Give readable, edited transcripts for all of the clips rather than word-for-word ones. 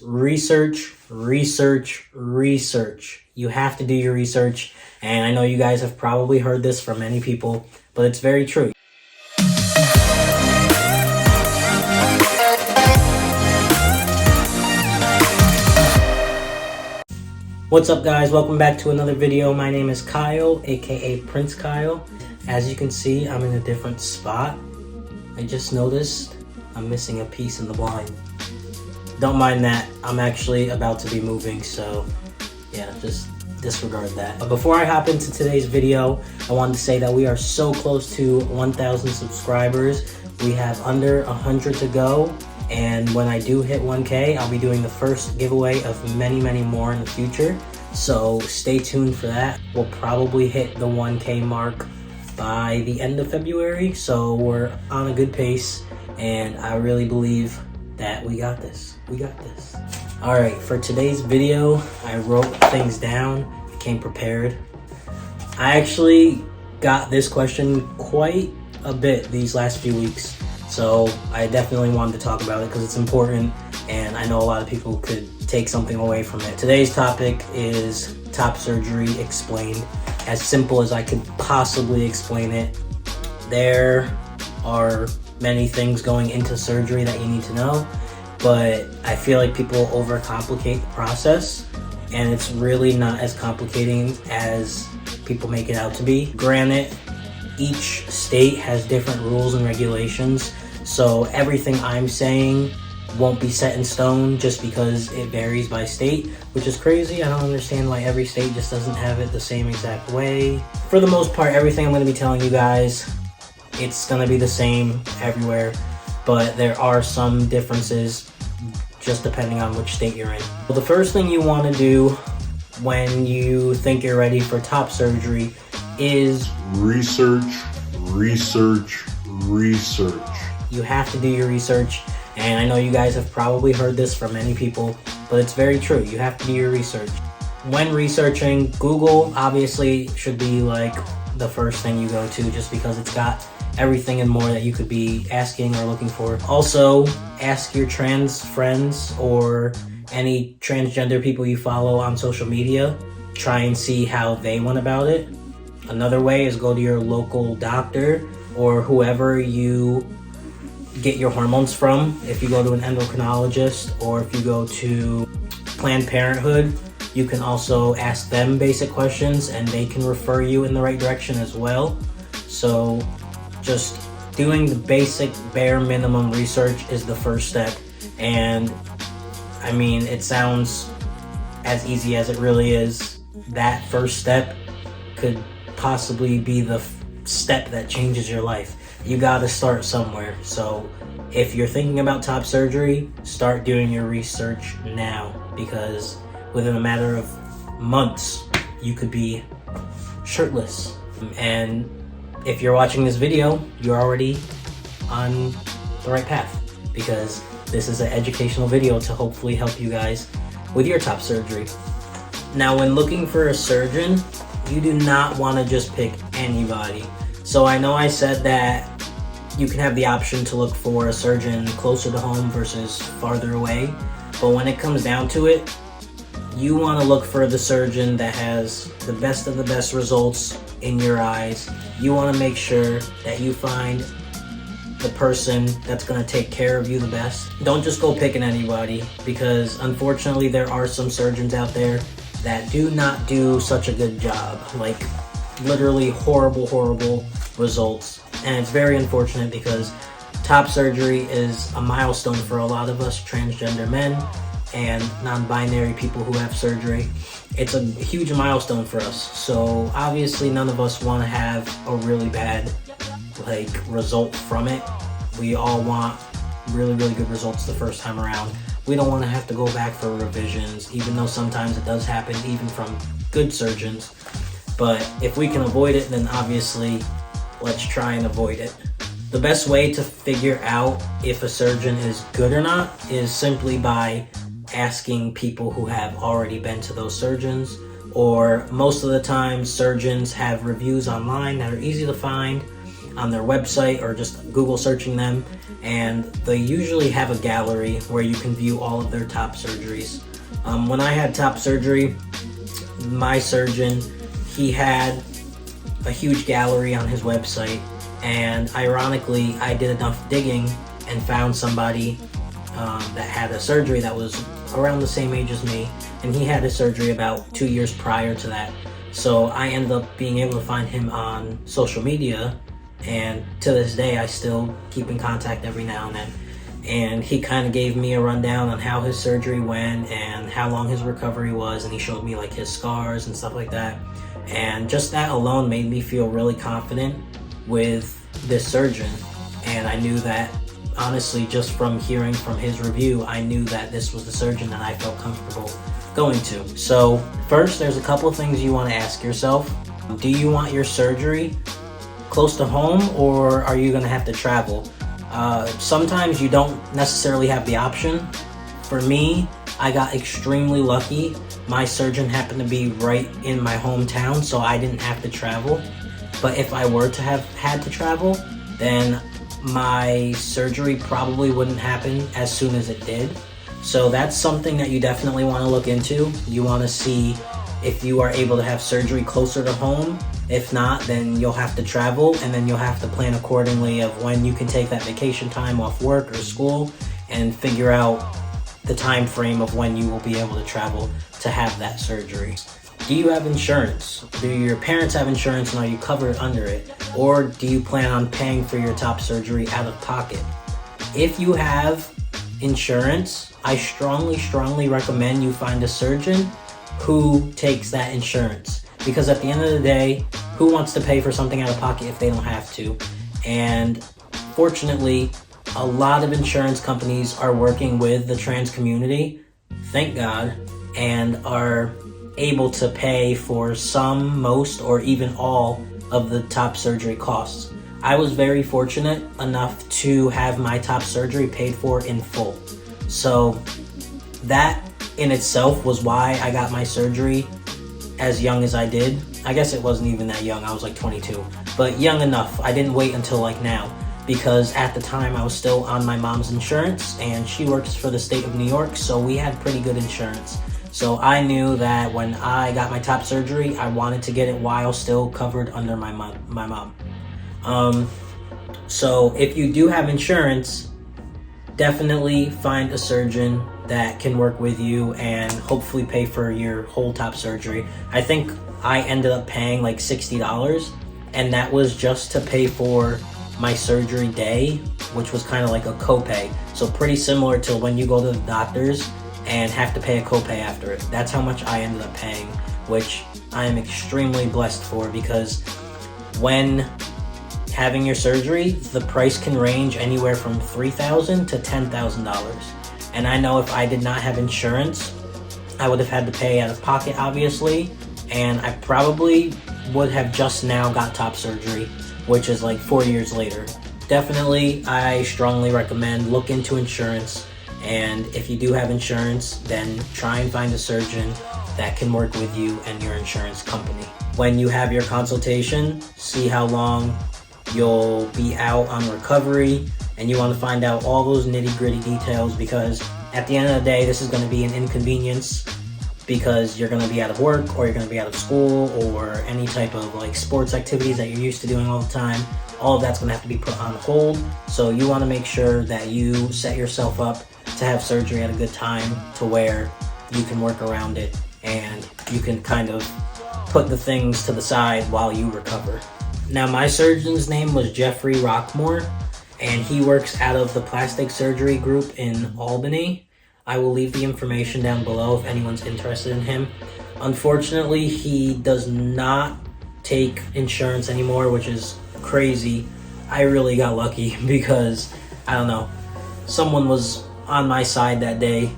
Research, research, research. You have to do your research. And I know you guys have probably heard this from many people, but it's very true. What's up, guys? Welcome back to another video. My name is Kyle, aka Prince Kyle. As you can see, I'm in a different spot. I just noticed I'm missing a piece in the blind. Don't mind that. I'm actually about to be moving, so yeah, just disregard that. But before I hop into today's video, I wanted to say that we are so close to 1,000 subscribers. We have under 100 to go, and when I do hit 1K, I'll be doing the first giveaway of many more in the future. So stay tuned for that. We'll probably hit the 1K mark by the end of February, so we're on a good pace, and I really believe that we got this. We got this. All right, for today's video, I wrote things down, came prepared. I actually got this question quite a bit these last few weeks, so I definitely wanted to talk about it because it's important, and I know a lot of people could take something away from it. Today's topic is top surgery explained, as simple as I could possibly explain it. There are many things going into surgery that you need to know, but I feel like people overcomplicate the process, and it's really not as complicating as people make it out to be. Granted, each state has different rules and regulations, so everything I'm saying won't be set in stone just because it varies by state, which is crazy. I don't understand why every state just doesn't have it the same exact way. For the most part, everything I'm going to be telling you guys, it's going to be the same everywhere, but there are some differences just depending on which state you're in. Well, the first thing you want to do when you think you're ready for top surgery is research, research, research. You have to do your research, and I know you guys have probably heard this from many people, but it's very true. You have to do your research. When researching, Google obviously should be like the first thing you go to, just because it's got everything and more that you could be asking or looking for. Also, ask your trans friends or any transgender people you follow on social media. Try and see how they went about it. Another way is go to your local doctor or whoever you get your hormones from. If you go to an endocrinologist or if you go to Planned Parenthood, you can also ask them basic questions and they can refer you in the right direction as well. So just doing the basic bare minimum research is the first step. And I mean, it sounds as easy as it really is. That first step could possibly be the step that changes your life. You gotta start somewhere. So if you're thinking about top surgery, start doing your research now, because within a matter of months, you could be shirtless. And if you're watching this video, you're already on the right path, because this is an educational video to hopefully help you guys with your top surgery. Now, when looking for a surgeon, you do not want to just pick anybody. So I know I said that you can have the option to look for a surgeon closer to home versus farther away, but when it comes down to it, you want to look for the surgeon that has the best of the best results in your eyes. You want to make sure that you find the person that's going to take care of you the best. Don't just go picking anybody, because unfortunately there are some surgeons out there that do not do such a good job. Like, literally horrible results. And it's very unfortunate, because top surgery is a milestone for a lot of us transgender men and non-binary people who have surgery. It's a huge milestone for us. So obviously none of us want to have a really bad result from it. We all want really good results the first time around. We don't want to have to go back for revisions, even though sometimes it does happen, even from good surgeons. But if we can avoid it, then obviously let's try and avoid it. The best way to figure out if a surgeon is good or not is simply by asking people who have already been to those surgeons, or most of the time surgeons have reviews online that are easy to find. on their website or just Google searching them, and they usually have a gallery where you can view all of their top surgeries. When I had top surgery, my surgeon, he had a huge gallery on his website, and ironically, I did enough digging and found somebody that had a surgery that was around the same age as me, and he had a surgery about 2 years prior to that. So I ended up being able to find him on social media, and to this day I still keep in contact every now and then. And he kind of gave me a rundown on how his surgery went and how long his recovery was, and he showed me like his scars and stuff like that. And just that alone made me feel really confident with this surgeon. And I knew that, honestly, just from hearing from his review, I knew that this was the surgeon that I felt comfortable going to. So first, there's a couple things you want to ask yourself. Do you want your surgery close to home, or are you going to have to travel? Sometimes you don't necessarily have the option. For me, I got extremely lucky. My surgeon happened to be right in my hometown, so I didn't have to travel. But if I were to have had to travel, then my surgery probably wouldn't happen as soon as it did. So that's something that you definitely want to look into. You want to see if you are able to have surgery closer to home. If not, then you'll have to travel, and then you'll have to plan accordingly of when you can take that vacation time off work or school and figure out the time frame of when you will be able to travel to have that surgery. Do you have insurance? Do your parents have insurance, and are you covered under it? Or do you plan on paying for your top surgery out of pocket? If you have insurance, I strongly recommend you find a surgeon who takes that insurance. Because at the end of the day, who wants to pay for something out of pocket if they don't have to? And fortunately, a lot of insurance companies are working with the trans community, thank God, and are able to pay for some, most, or even all of the top surgery costs. I was very fortunate enough to have my top surgery paid for in full. So that in itself was why I got my surgery as young as I did. I guess it wasn't even that young, I was like 22, but young enough. I didn't wait until like now, because at the time I was still on my mom's insurance, and she works for the state of New York, so we had pretty good insurance. So I knew that when I got my top surgery, I wanted to get it while still covered under my mom. So if you do have insurance, definitely find a surgeon that can work with you and hopefully pay for your whole top surgery. I think I ended up paying like $60, and that was just to pay for my surgery day, which was kind of like a copay. So pretty similar to when you go to the doctors and have to pay a copay after it. That's how much I ended up paying, which I am extremely blessed for, because when having your surgery, the price can range anywhere from $3,000 to $10,000. And I know if I did not have insurance, I would have had to pay out of pocket, obviously, and I probably would have just now got top surgery, which is like 4 years later. Definitely, I strongly recommend look into insurance, and if you do have insurance, then try and find a surgeon that can work with you and your insurance company. When you have your consultation, see how long you'll be out on recovery, and you want to find out all those nitty-gritty details, because at the end of the day, this is going to be an inconvenience, because you're going to be out of work, or you're going to be out of school, or any type of like sports activities that you're used to doing all the time. All of that's going to have to be put on hold. So you want to make sure that you set yourself up to have surgery at a good time, to where you can work around it and you can kind of put the things to the side while you recover. Now, my surgeon's name was Jeffrey Rockmore, and he works out of the plastic surgery group in Albany. I will leave the information down below if anyone's interested in him. Unfortunately, he does not take insurance anymore, which is crazy. I really got lucky because, I don't know, someone was on my side that day.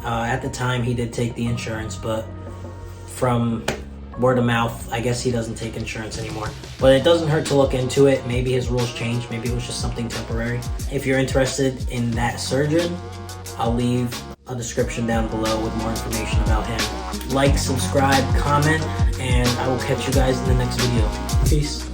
At the time, he did take the insurance, but from word of mouth, I guess he doesn't take insurance anymore. But it doesn't hurt to look into it. Maybe his rules changed. Maybe it was just something temporary. If you're interested in that surgeon, I'll leave a description down below with more information about him. Like, subscribe, comment, and I will catch you guys in the next video. Peace.